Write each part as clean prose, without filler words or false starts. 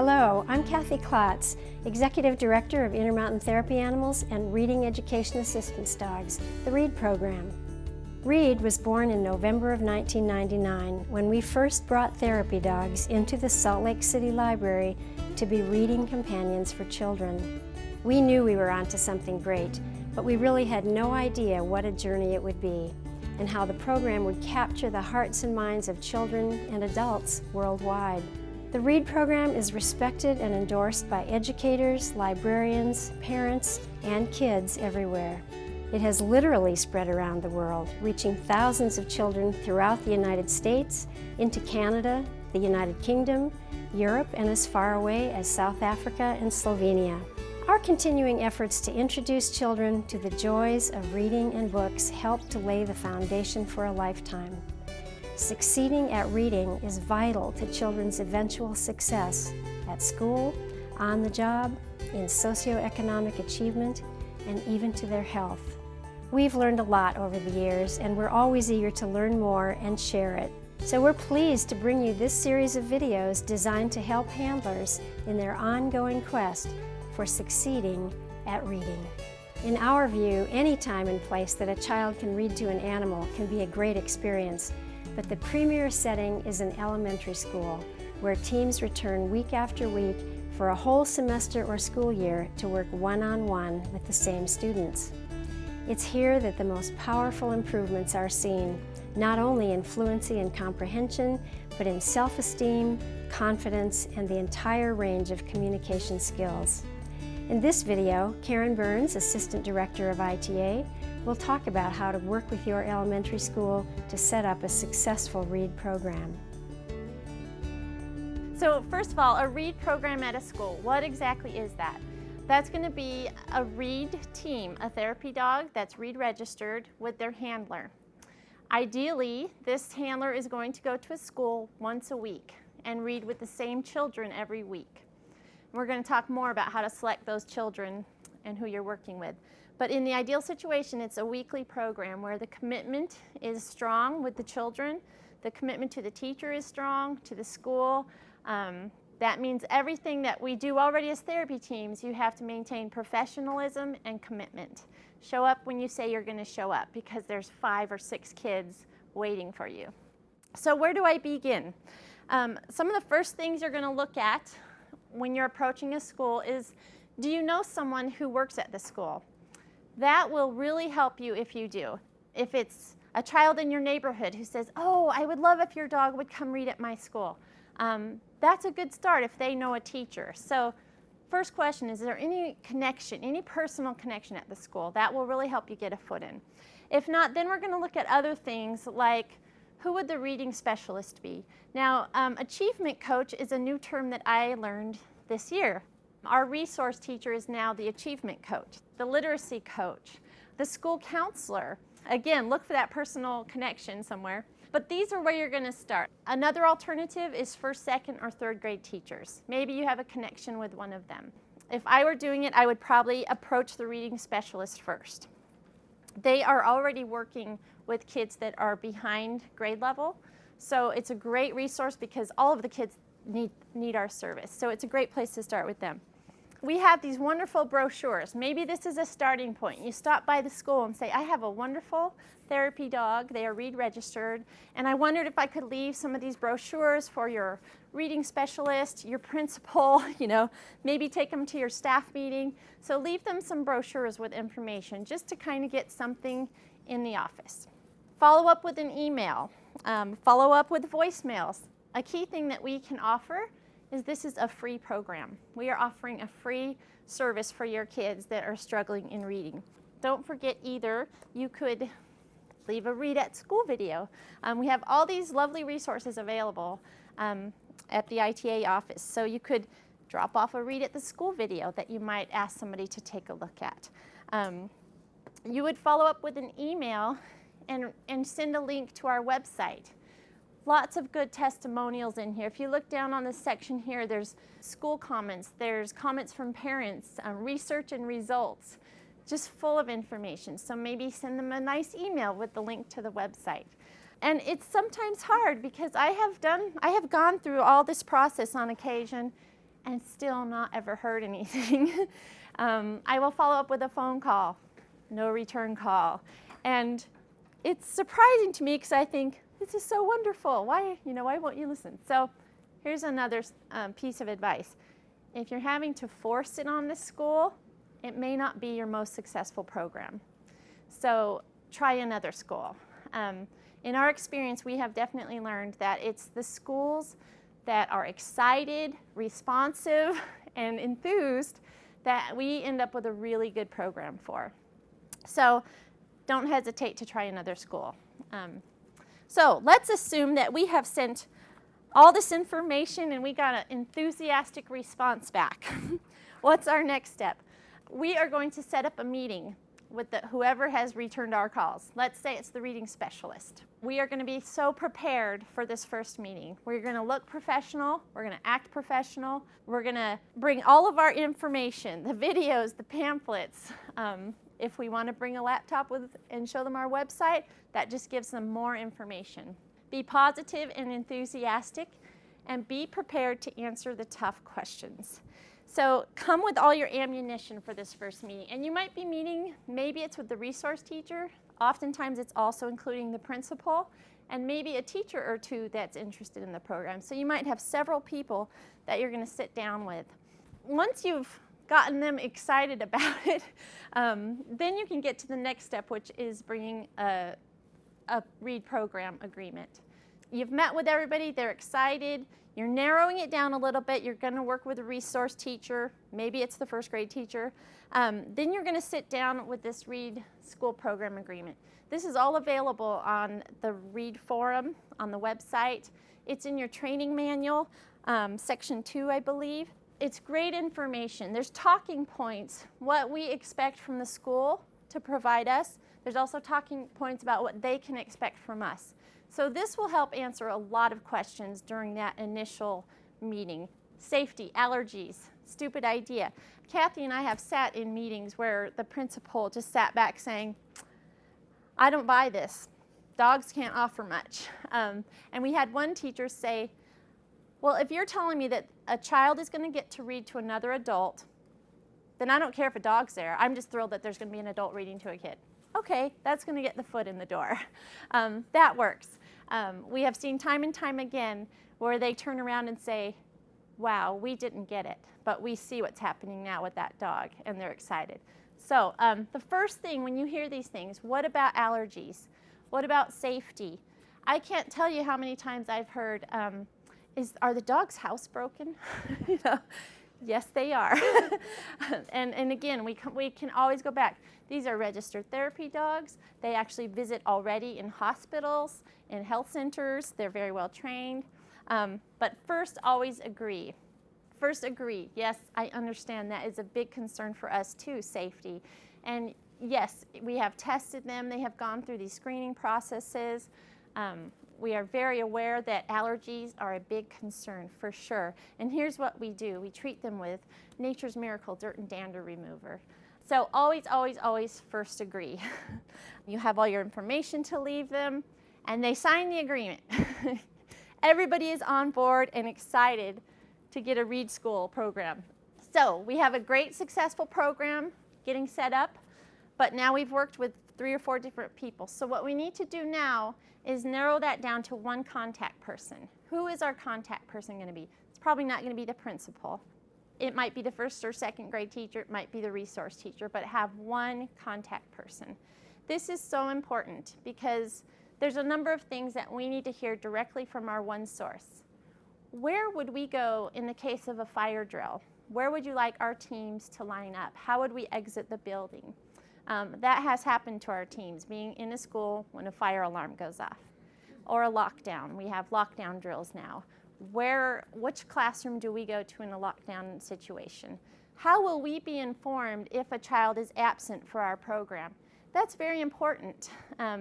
Hello, I'm Kathy Klotz, Executive Director of Intermountain Therapy Animals and Reading Education Assistance Dogs, the R.E.A.D program. R.E.A.D was born in November of 1999 when we first brought therapy dogs into the Salt Lake City Library to be reading companions for children. We knew we were onto something great, but we really had no idea what a journey it would be and how the program would capture the hearts and minds of children and adults worldwide. The R.E.A.D program is respected and endorsed by educators, librarians, parents, and kids everywhere. It has literally spread around the world, reaching thousands of children throughout the United States, into Canada, the United Kingdom, Europe, and as far away as South Africa and Slovenia. Our continuing efforts to introduce children to the joys of reading and books help to lay the foundation for a lifetime. Succeeding at reading is vital to children's eventual success at school, on the job, in socioeconomic achievement, and even to their health. We've learned a lot over the years, and we're always eager to learn more and share it. So we're pleased to bring you this series of videos designed to help handlers in their ongoing quest for succeeding at reading. In our view, any time and place that a child can read to an animal can be a great experience, but the premier setting is an elementary school, where teams return week after week for a whole semester or school year to work one-on-one with the same students. It's here that the most powerful improvements are seen, not only in fluency and comprehension, but in self-esteem, confidence, and the entire range of communication skills. In this video, Karen Burns, Assistant Director of ITA, will talk about how to work with your elementary school to set up a successful R.E.A.D program. So first of all, a R.E.A.D program at a school, what exactly is that? That's going to be a R.E.A.D team, a therapy dog that's R.E.A.D registered with their handler. Ideally, this handler is going to go to a school once a week and read with the same children every week. We're going to talk more about how to select those children and who you're working with. But in the ideal situation, it's a weekly program where the commitment is strong with the children, the commitment to the teacher is strong, to the school. That means everything that we do already as therapy teams, you have to maintain professionalism and commitment. Show up when you say you're going to show up, because there's 5 or 6 kids waiting for you. So where do I begin? Some of the first things you're going to look at when you're approaching a school is, do you know someone who works at the school? That will really help you if you do. If it's a child in your neighborhood who says, oh, I would love if your dog would come read at my school. That's a good start if they know a teacher. So first question, is there any connection, any personal connection at the school? That will really help you get a foot in. If not, then we're going to look at other things like, who would the reading specialist be? Now, achievement coach is a new term that I learned this year. Our resource teacher is now the achievement coach, the literacy coach, the school counselor. Again, look for that personal connection somewhere. But these are where you're going to start. Another alternative is first, second, or third grade teachers. Maybe you have a connection with one of them. If I were doing it, I would probably approach the reading specialist first. They are already working with kids that are behind grade level, so it's a great resource because all of the kids need our service. So it's a great place to start with them. We have these wonderful brochures. Maybe this is a starting point. You stop by the school and say, I have a wonderful therapy dog. They are R.E.A.D registered, and I wondered if I could leave some of these brochures for your reading specialist, your principal, maybe take them to your staff meeting. So leave them some brochures with information just to kind of get something in the office. Follow up with an email. Follow up with voicemails. A key thing that we can offer is this is a free program. We are offering a free service for your kids that are struggling in reading. Don't forget either, you could leave a R.E.A.D at school video. We have all these lovely resources available at the ITA office. So you could drop off a R.E.A.D at the school video that you might ask somebody to take a look at. You would follow up with an email and send a link to our website. Lots of good testimonials in here. If you look down on this section here, there's school comments, there's comments from parents, research and results, just full of information. So maybe send them a nice email with the link to the website. And it's sometimes hard because I have gone through all this process on occasion, and still not ever heard anything. I will follow up with a phone call, no return call. And it's surprising to me because I think, this is so wonderful. Why won't you listen? So here's another piece of advice. If you're having to force it on the school, it may not be your most successful program. So try another school. In our experience, we have definitely learned that it's the schools that are excited, responsive, and enthused that we end up with a really good program for. So don't hesitate to try another school. So let's assume that we have sent all this information and we got an enthusiastic response back. What's our next step? We are going to set up a meeting with whoever has returned our calls. Let's say it's the reading specialist. We are going to be so prepared for this first meeting. We're going to look professional. We're going to act professional. We're going to bring all of our information, the videos, the pamphlets. If we want to bring a laptop and show them our website, that just gives them more information. Be positive and enthusiastic, and be prepared to answer the tough questions. So come with all your ammunition for this first meeting. And you might be meeting, maybe it's with the resource teacher. Oftentimes it's also including the principal and maybe a teacher or two that's interested in the program. So you might have several people that you're going to sit down with. Once you've gotten them excited about it, then you can get to the next step, which is bringing a R.E.A.D program agreement. You've met with everybody, they're excited, you're narrowing it down a little bit, you're going to work with a resource teacher, maybe it's the first grade teacher, then you're going to sit down with this R.E.A.D school program agreement. This is all available on the R.E.A.D forum on the website. It's in your training manual, section 2, I believe. It's great information. There's talking points, what we expect from the school to provide us. There's also talking points about what they can expect from us. So this will help answer a lot of questions during that initial meeting. Safety, allergies, stupid idea. Kathy and I have sat in meetings where the principal just sat back saying, I don't buy this. Dogs can't offer much. And we had one teacher say, well, if you're telling me that a child is going to get to read to another adult, then I don't care if a dog's there. I'm just thrilled that there's going to be an adult reading to a kid. Okay, that's going to get the foot in the door. That works. We have seen time and time again where they turn around and say, wow, we didn't get it, but we see what's happening now with that dog, and they're excited. So the first thing when you hear these things, what about allergies? What about safety? I can't tell you how many times I've heard, are the dogs housebroken? You know, yes, they are. and again, we can always go back. These are registered therapy dogs. They actually visit already in hospitals, in health centers. They're very well trained. But first, always agree. First, agree. Yes, I understand that is a big concern for us too, safety. And yes, we have tested them. They have gone through these screening processes. We are very aware that allergies are a big concern for sure. And here's what we do. We treat them with Nature's Miracle Dirt and Dander Remover. So always, always, always first agree. You have all your information to leave them, and they sign the agreement. Everybody is on board and excited to get a R.E.A.D school program. So we have a great successful program getting set up, but now we've worked with 3 or 4 different people. So what we need to do now is narrow that down to one contact person. Who is our contact person going to be? It's probably not going to be the principal. It might be the first or second grade teacher. It might be the resource teacher, but have one contact person. This is so important because there's a number of things that we need to hear directly from our one source. Where would we go in the case of a fire drill? Where would you like our teams to line up? How would we exit the building? That has happened to our teams, being in a school when a fire alarm goes off, or a lockdown. We have lockdown drills now. Which classroom do we go to in a lockdown situation? How will we be informed if a child is absent for our program? That's very important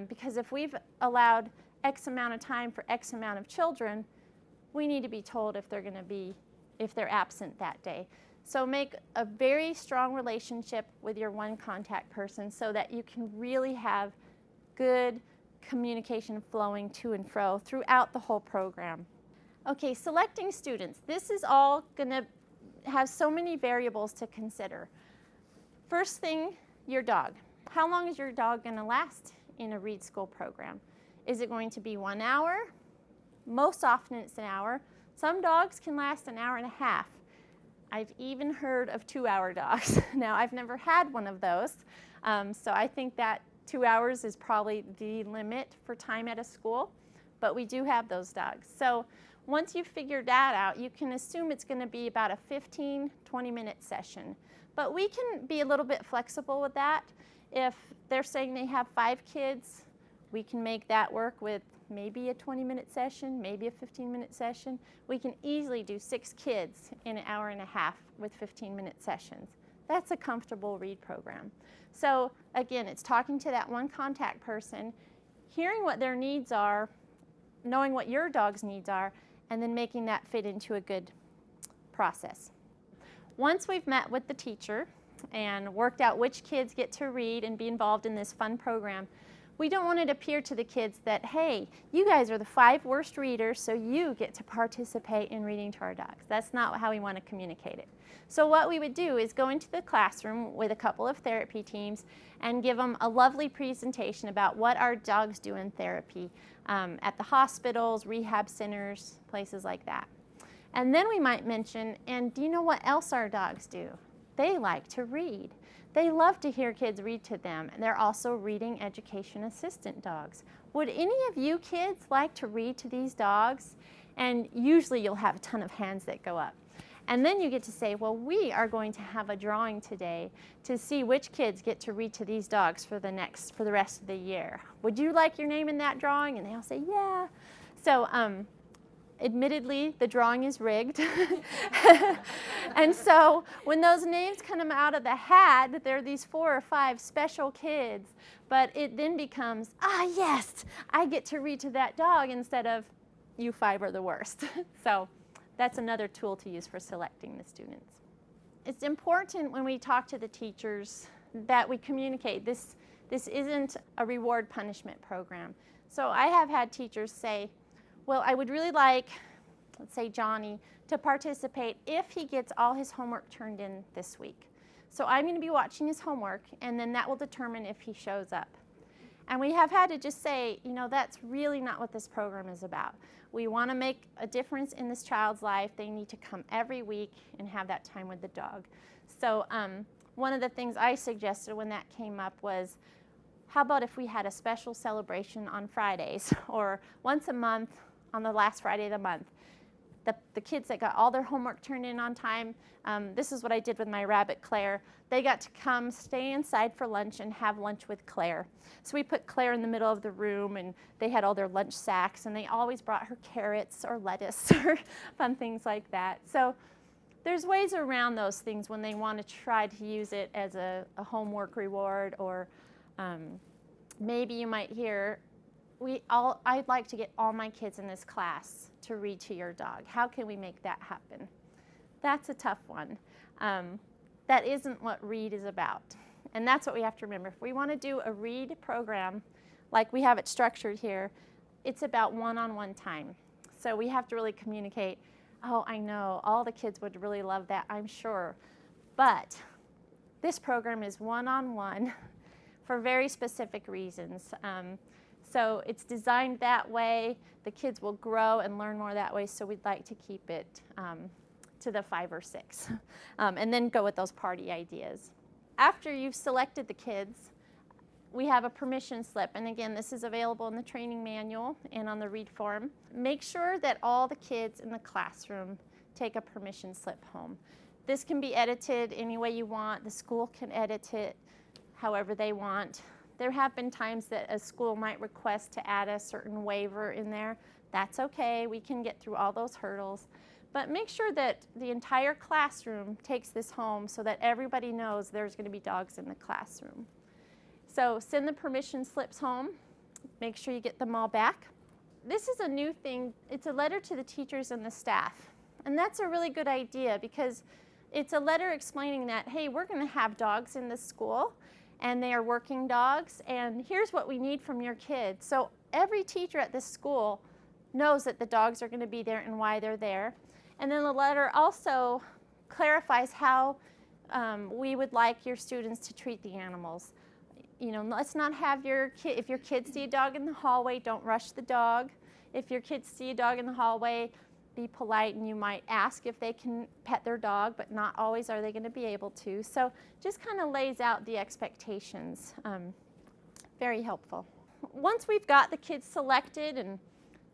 because if we've allowed X amount of time for X amount of children, we need to be told if they're absent that day. So make a very strong relationship with your one contact person so that you can really have good communication flowing to and fro throughout the whole program. Okay, selecting students. This is all going to has so many variables to consider. First thing, your dog. How long is your dog going to last in a READ school program? Is it going to be 1 hour? Most often it's an hour. Some dogs can last an hour and a half. I've even heard of 2-hour dogs. Now, I've never had one of those, so I think that 2 hours is probably the limit for time at a school, but we do have those dogs. So once you figure that out, you can assume it's going to be about a 15-20 minute session. But we can be a little bit flexible with that. If they're saying they have 5 kids, we can make that work with maybe a 20-minute session, maybe a 15-minute session. We can easily do 6 kids in an hour and a half with 15-minute sessions. That's a comfortable READ program. So again, it's talking to that one contact person, hearing what their needs are, knowing what your dog's needs are, and then making that fit into a good process. Once we've met with the teacher and worked out which kids get to read and be involved in this fun program, we don't want it to appear to the kids that, hey, you guys are the 5 worst readers, so you get to participate in reading to our dogs. That's not how we want to communicate it. So what we would do is go into the classroom with a couple of therapy teams and give them a lovely presentation about what our dogs do in therapy at the hospitals, rehab centers, places like that. And then we might mention, and do you know what else our dogs do? They like to read. They love to hear kids read to them. And they're also reading education assistant dogs. Would any of you kids like to read to these dogs? And usually you'll have a ton of hands that go up. And then you get to say, well, we are going to have a drawing today to see which kids get to read to these dogs for the rest of the year. Would you like your name in that drawing? And they all say, yeah. So admittedly, the drawing is rigged. And so when those names come out of the hat, there are these 4 or 5 special kids, but it then becomes, yes, I get to read to that dog instead of you 5 are the worst. So that's another tool to use for selecting the students. It's important when we talk to the teachers that we communicate this isn't a reward punishment program. So I have had teachers say, well, I would really like, let's say Johnny, to participate if he gets all his homework turned in this week. So I'm going to be watching his homework, and then that will determine if he shows up. And we have had to just say, that's really not what this program is about. We want to make a difference in this child's life. They need to come every week and have that time with the dog. So one of the things I suggested when that came up was, how about if we had a special celebration on Fridays or once a month on the last Friday of the month? The kids that got all their homework turned in on time, this is what I did with my rabbit Claire. They got to come stay inside for lunch and have lunch with Claire. So we put Claire in the middle of the room, and they had all their lunch sacks, and they always brought her carrots or lettuce or fun things like that. So there's ways around those things when they want to try to use it as a homework reward, or maybe you might hear, I'd like to get all my kids in this class to read to your dog. How can we make that happen? That's a tough one. That isn't what READ is about. And that's what we have to remember. If we want to do a READ program like we have it structured here, it's about one-on-one time. So we have to really communicate, I know, all the kids would really love that, I'm sure. But this program is one-on-one for very specific reasons. So it's designed that way. The kids will grow and learn more that way, so we'd like to keep it to the 5 or 6, and then go with those party ideas. After you've selected the kids, we have a permission slip, and again, this is available in the training manual and on the READ form. Make sure that all the kids in the classroom take a permission slip home. This can be edited any way you want. The school can edit it however they want. There have been times that a school might request to add a certain waiver in there. That's okay, we can get through all those hurdles. But make sure that the entire classroom takes this home so that everybody knows there's going to be dogs in the classroom. So send the permission slips home. Make sure you get them all back. This is a new thing. It's a letter to the teachers and the staff. And that's a really good idea because it's a letter explaining that, hey, we're going to have dogs in this school, and they are working dogs, and here's what we need from your kids. So every teacher at this school knows that the dogs are going to be there and why they're there. And then the letter also clarifies how we would like your students to treat the animals. You know, let's not have if your kids see a dog in the hallway, don't rush the dog. If your kids see a dog in the hallway, be polite, and you might ask if they can pet their dog, but not always are they going to be able to. So just kind of lays out the expectations. Very helpful. Once we've got the kids selected and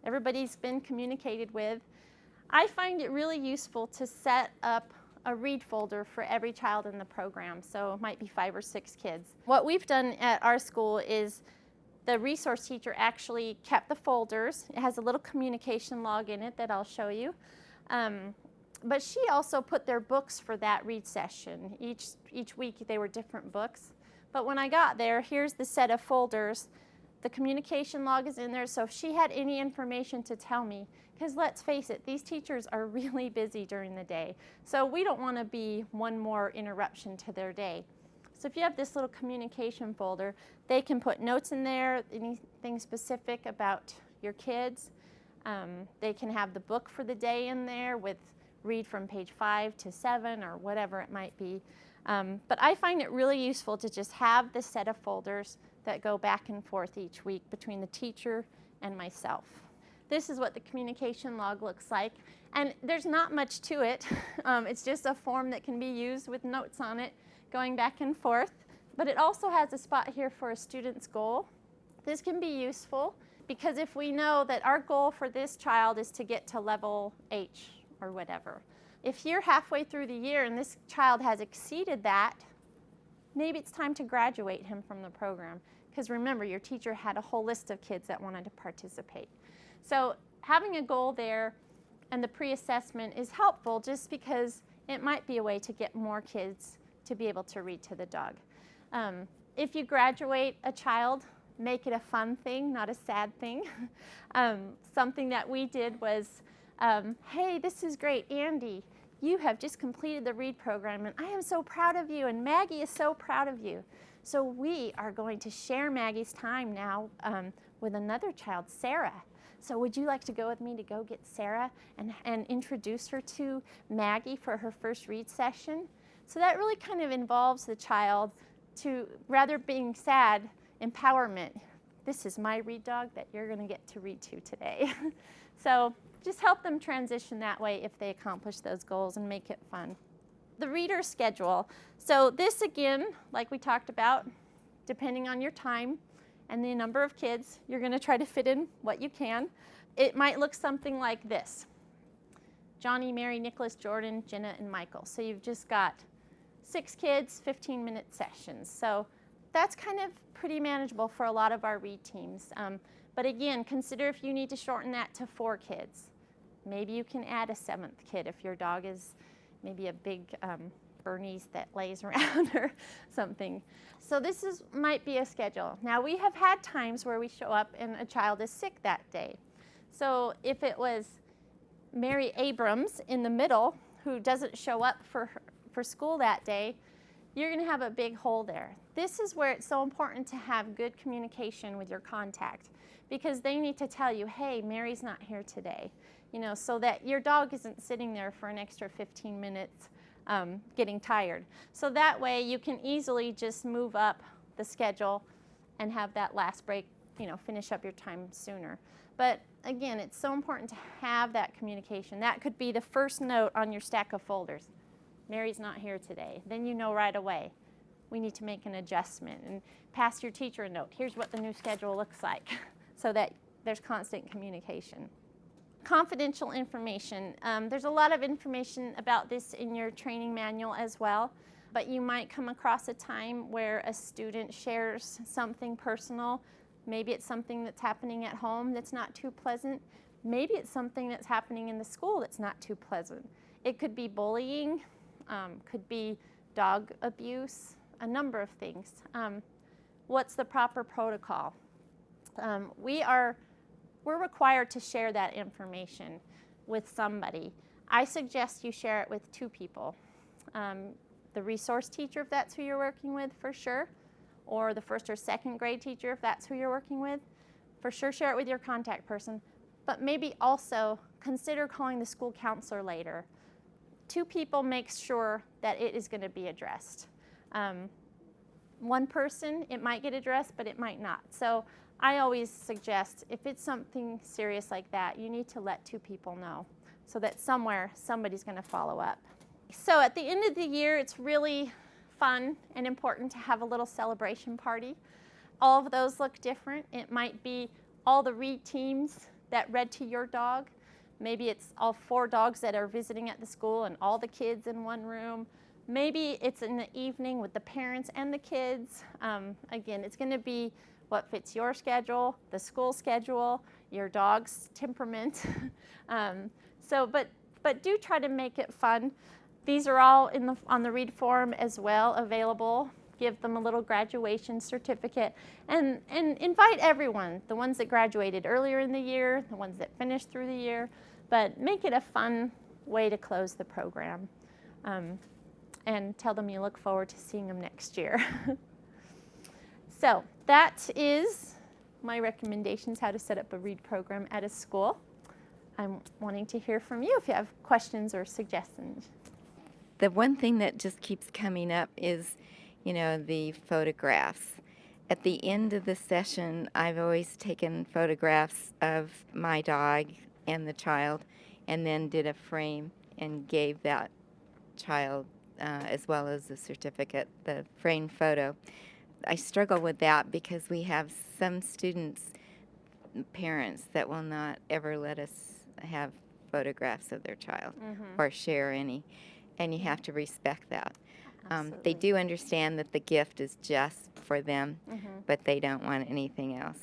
everybody's been communicated with, I find it really useful to set up a READ folder for every child in the program. So it might be 5 or 6 kids. What we've done at our school is the resource teacher actually kept the folders. It has a little communication log in it that I'll show you. But she also put their books for that READ session. Each week they were different books. But when I got there, here's the set of folders. The communication log is in there, so if she had any information to tell me, because let's face it, these teachers are really busy during the day. So we don't want to be one more interruption to their day. So if you have this little communication folder, they can put notes in there, anything specific about your kids. They can have the book for the day in there with read from page 5 to 7 or whatever it might be. But I find it really useful to just have this set of folders that go back and forth each week between the teacher and myself. This is what the communication log looks like, and there's not much to it. It's just a form that can be used with notes on it going back and forth, but it also has a spot here for a student's goal. This can be useful because if we know that our goal for this child is to get to level H or whatever, if you're halfway through the year and this child has exceeded that, maybe it's time to graduate him from the program. Because remember, your teacher had a whole list of kids that wanted to participate. So having a goal there and the pre-assessment is helpful just because it might be a way to get more kids to be able to read to the dog. If you graduate a child, make it a fun thing, not a sad thing. Something that we did was, hey, this is great, Andy. You have just completed the READ program, and I am so proud of you, and Maggie is so proud of you. So we are going to share Maggie's time now with another child, Sarah. So would you like to go with me to go get Sarah and introduce her to Maggie for her first READ session? So that really kind of involves the child to, rather being sad, empowerment. This is my READ dog that you're going to get to read to today. So just help them transition that way if they accomplish those goals and make it fun. The reader schedule. So this again, like we talked about, depending on your time and the number of kids, you're going to try to fit in what you can. It might look something like this. Johnny, Mary, Nicholas, Jordan, Jenna, and Michael. So you've just got 6 kids, 15-minute sessions. So that's kind of pretty manageable for a lot of our READ teams. But again, consider if you need to shorten that to 4 kids. Maybe you can add a 7th kid if your dog is maybe a big Bernese that lays around or something. So this might be a schedule. Now we have had times where we show up and a child is sick that day. So if it was Mary Abrams in the middle who doesn't show up for school that day, you're going to have a big hole there. This is where it's so important to have good communication with your contact because they need to tell you, hey, Mary's not here today, you know, so that your dog isn't sitting there for an extra 15 minutes getting tired. So that way you can easily just move up the schedule and have that last break, you know, finish up your time sooner. But again, it's so important to have that communication. That could be the first note on your stack of folders. Mary's not here today. Then you know right away, we need to make an adjustment and pass your teacher a note. Here's what the new schedule looks like so that there's constant communication. Confidential information. There's a lot of information about this in your training manual as well, but you might come across a time where a student shares something personal. Maybe it's something that's happening at home that's not too pleasant. Maybe it's something that's happening in the school that's not too pleasant. It could be bullying, could be dog abuse, a number of things. What's the proper protocol? We're required to share that information with somebody. I suggest you share it with 2 people. The resource teacher, if that's who you're working with, for sure, or the 1st or 2nd grade teacher, if that's who you're working with. For sure, share it with your contact person, but maybe also consider calling the school counselor later. two people makes sure that it is going to be addressed. One person, it might get addressed, but it might not. So I always suggest if it's something serious like that, you need to let two people know so that somebody's going to follow up. So at the end of the year, it's really fun and important to have a little celebration party. All of those look different. It might be all the READ teams that read to your dog. Maybe it's all 4 dogs that are visiting at the school and all the kids in one room. Maybe it's in the evening with the parents and the kids. Again, it's going to be what fits your schedule, the school schedule, your dog's temperament. But do try to make it fun. These are all on the READ form as well, available. Give them a little graduation certificate and invite everyone, the ones that graduated earlier in the year, the ones that finished through the year, but make it a fun way to close the program. And tell them you look forward to seeing them next year. So that is my recommendations, how to set up a READ program at a school. I'm wanting to hear from you if you have questions or suggestions. The one thing that just keeps coming up is, the photographs. At the end of the session, I've always taken photographs of my dog and the child and then did a frame and gave that child as well as the certificate, the framed photo. I struggle with that because we have some students, parents, that will not ever let us have photographs of their child or share any, and you have to respect that. They do understand that the gift is just for them, but they don't want anything else.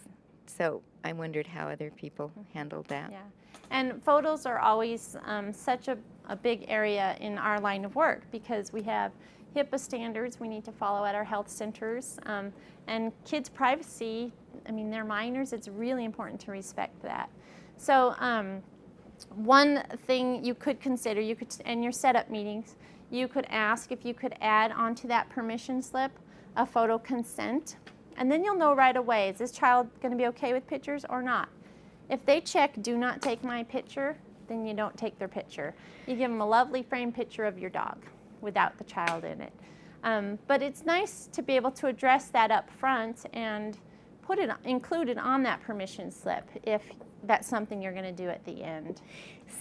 So I wondered how other people handled that. Yeah, and photos are always such a big area in our line of work because we have HIPAA standards we need to follow at our health centers, and kids' privacy. I mean, they're minors. It's really important to respect that. So one thing you could consider, in your setup meetings, you could ask if you could add onto that permission slip a photo consent, and then you'll know right away, is this child going to be okay with pictures or not? If they check do not take my picture, then you don't take their picture. You give them a lovely framed picture of your dog without the child in it. But it's nice to be able to address that up front and include it on that permission slip if that's something you're going to do at the end.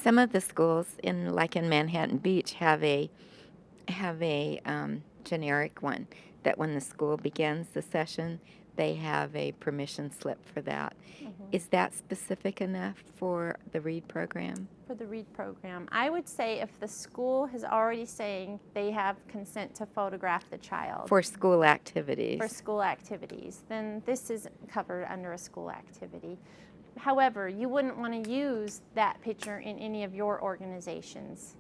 Some of the schools, like in Manhattan Beach, have a generic one that when the school begins the session, they have a permission slip for that. Is that specific enough for the READ program? For the READ program, I would say if the school is already saying they have consent to photograph the child. For school activities. For school activities, then this is covered under a school activity. However, you wouldn't want to use that picture in any of your organization's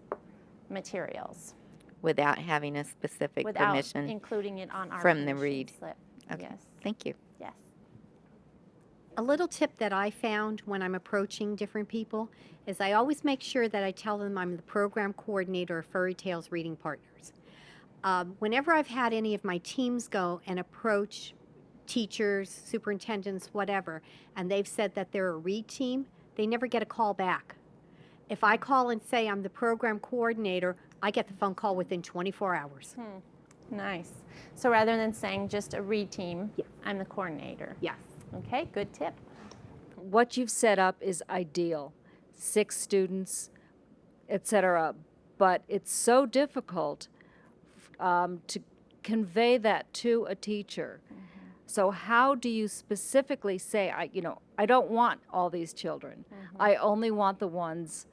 materials. Without having a specific permission. Without including it on our from the READ slip. Okay. Yes. Thank you. Yes. A little tip that I found when I'm approaching different people is I always make sure that I tell them I'm the program coordinator of Fairy Tales Reading Partners. Whenever I've had any of my teams go and approach teachers, superintendents, whatever, and they've said that they're a READ team, they never get a call back. If I call and say I'm the program coordinator, I get the phone call within 24 hours. Nice. So rather than saying just a READ team, Yes. I'm the coordinator. Yes. Okay, good tip. What you've set up is ideal. 6 students, etc. But it's so difficult to convey that to a teacher. So how do you specifically say, I don't want all these children. I only want the ones,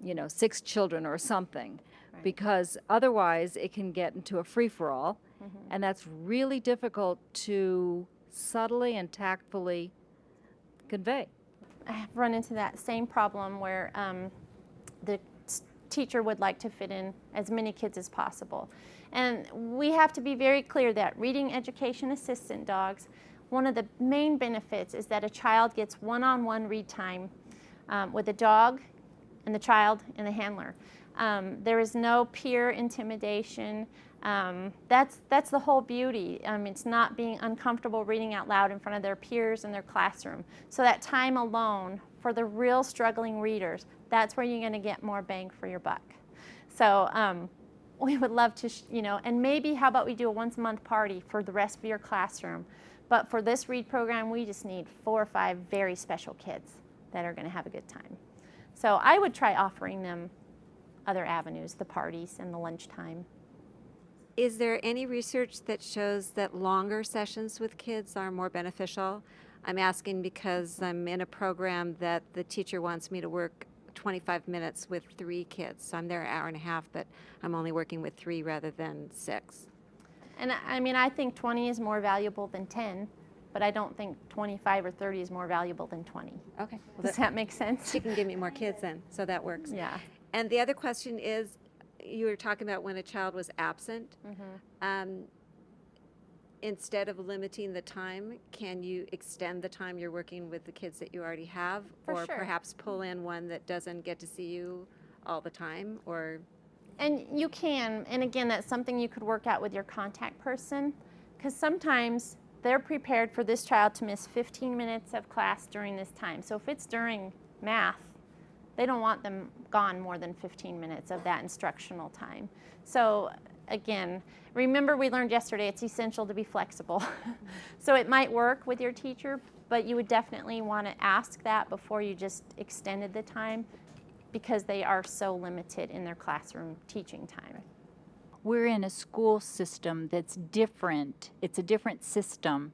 6 children or something. Right. Because otherwise it can get into a free-for-all, and that's really difficult to subtly and tactfully convey. I have run into that same problem where the teacher would like to fit in as many kids as possible. And we have to be very clear that reading education assistant dogs, one of the main benefits is that a child gets one-on-one read time with the dog and the child and the handler. There is no peer intimidation. That's the whole beauty. It's not being uncomfortable reading out loud in front of their peers in their classroom. So that time alone for the real struggling readers, that's where you're going to get more bang for your buck. So we would love to, and maybe how about we do a once-a-month party for the rest of your classroom. But for this READ program, we just need 4 or 5 very special kids that are going to have a good time. So I would try offering them other avenues, the parties and the lunchtime. Is there any research that shows that longer sessions with kids are more beneficial? I'm asking because I'm in a program that the teacher wants me to work 25 minutes with 3 kids. So I'm there an hour and a half, but I'm only working with 3 rather than 6. And I mean, I think 20 is more valuable than 10, but I don't think 25 or 30 is more valuable than 20. Okay. Well, Does that make sense? she can give me more kids then, so that works. Yeah. And the other question is, you were talking about when a child was absent. Instead of limiting the time, can you extend the time you're working with the kids that you already have? For or sure. perhaps pull in one that doesn't get to see you all the time? Or And you can, and again, that's something you could work out with your contact person, because sometimes they're prepared for this child to miss 15 minutes of class during this time. So if it's during math, they don't want them gone more than 15 minutes of that instructional time. So again, remember we learned yesterday it's essential to be flexible. So it might work with your teacher, but you would definitely want to ask that before you just extended the time, because they are so limited in their classroom teaching time. We're in a school system that's different. It's a different system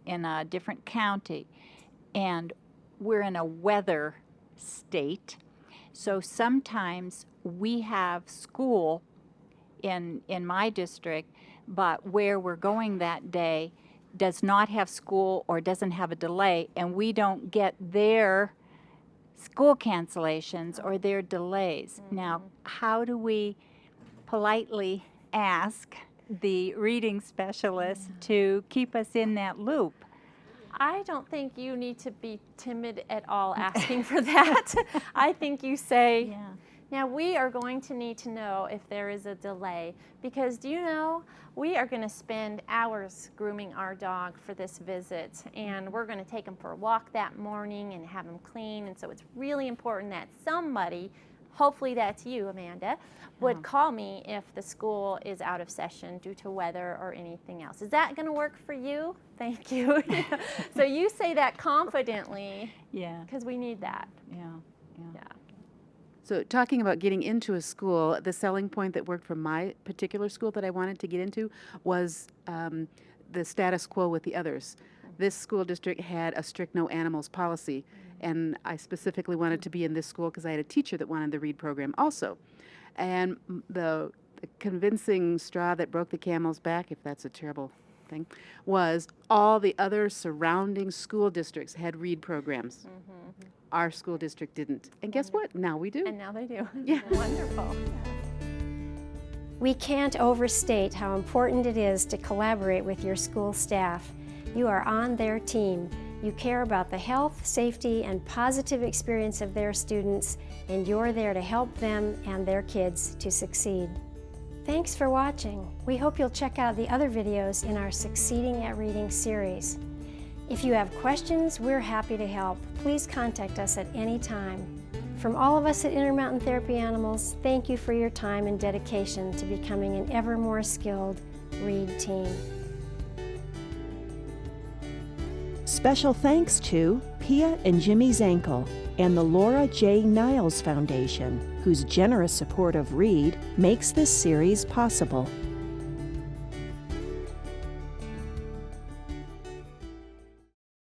in a different county, and we're in a weather state. So sometimes we have school in my district, but where we're going that day does not have school or doesn't have a delay, and we don't get their school cancellations or their delays. Now, how do we politely ask the reading specialist to keep us in that loop? I don't think you need to be timid at all asking for that. I think you say, Yeah. now we are going to need to know if there is a delay, because do you know, we are going to spend hours grooming our dog for this visit, and we're going to take him for a walk that morning and have him clean, and so it's really important that somebody, hopefully that's you, Amanda, would call me if the school is out of session due to weather or anything else. Is that going to work for you? Thank you. So you say that confidently, Yeah. because we need that. Yeah. Yeah. So talking about getting into a school, the selling point that worked for my particular school that I wanted to get into was the status quo with the others. This school district had a strict no animals policy, and I specifically wanted to be in this school because I had a teacher that wanted the READ program also. And the convincing straw that broke the camel's back, if that's a terrible thing, was all the other surrounding school districts had READ programs. Our school district didn't. And guess what? Now we do. And now they do. Yeah. Wonderful. We can't overstate how important it is to collaborate with your school staff. You are on their team. You care about the health, safety, and positive experience of their students, and you're there to help them and their kids to succeed. Thanks for watching. We hope you'll check out the other videos in our Succeeding at Reading series. If you have questions, we're happy to help. Please contact us at any time. From all of us at Intermountain Therapy Animals, thank you for your time and dedication to becoming an ever more skilled READ team. Special thanks to Pia and Jimmy Zankel and the Laura J. Niles Foundation, whose generous support of READ makes this series possible.